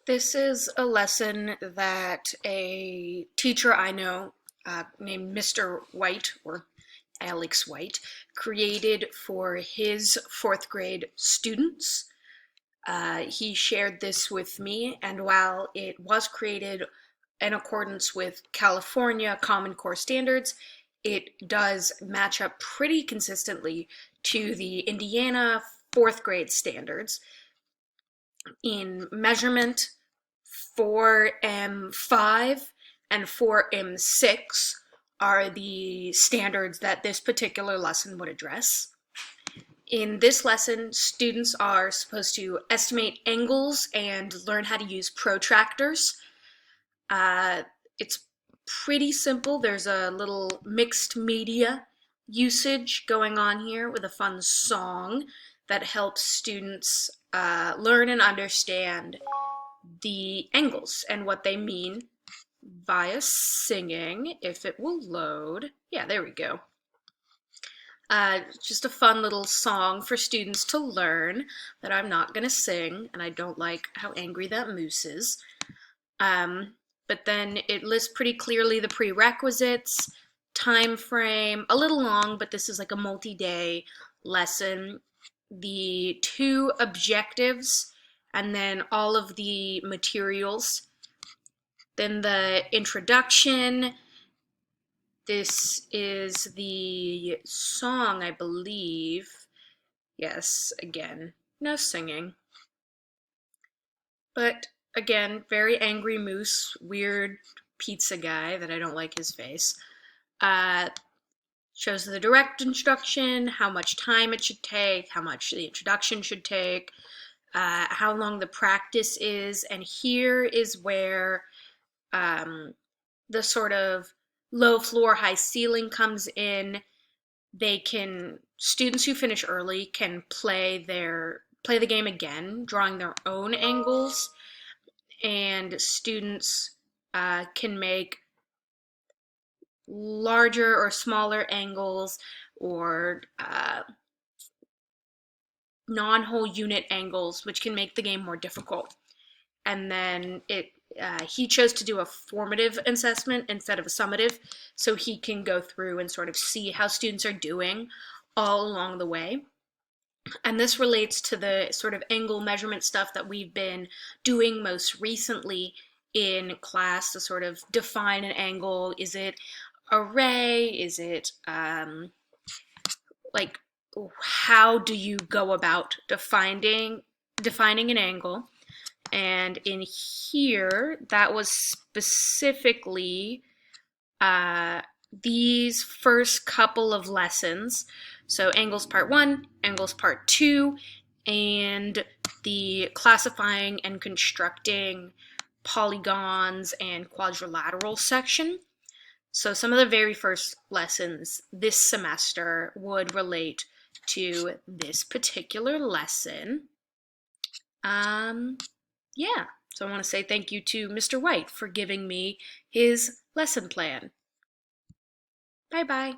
This is a lesson that a teacher I know named Mr. White, or Alex White, created for his fourth grade students. He shared this with me, and while it was created in accordance with California Common Core standards, it does match up pretty consistently to the Indiana fourth grade standards in measurement. 4M5 and 4M6 are the standards that this particular lesson would address. In this lesson, students are supposed to estimate angles and learn how to use protractors. It's pretty simple. There's a little mixed media usage going on here with a fun song that helps students learn and understand the angles and what they mean via singing, if it will load. Yeah, there we go. Just a fun little song for students to learn that I'm not going to sing, and I don't like how angry that moose is. But then it lists pretty clearly the prerequisites, time frame, a little long, but this is like a multi-day lesson, the two objectives, and then all of the materials. Then the introduction. This is the song, I believe. Yes, again, no singing. But again, very angry moose, weird pizza guy that I don't like his face. Shows the direct instruction, how much time it should take, how much the introduction should take, how long the practice is, and here is where the sort of low floor, high ceiling comes in. Students who finish early can play the game again, drawing their own angles, and students can make larger or smaller angles or non-whole unit angles, which can make the game more difficult. And then he chose to do a formative assessment instead of a summative, so he can go through and sort of see how students are doing all along the way. And this relates to the sort of angle measurement stuff that we've been doing most recently in class to sort of define an angle. Is it a ray? Is it like, how do you go about defining an angle? And in here, that was specifically these first couple of lessons. So angles part 1, angles part 2, and the classifying and constructing polygons and quadrilateral section. So some of the very first lessons this semester would relate to this particular lesson. Yeah, so I want to say thank you to Mr. White for giving me his lesson plan. Bye-bye.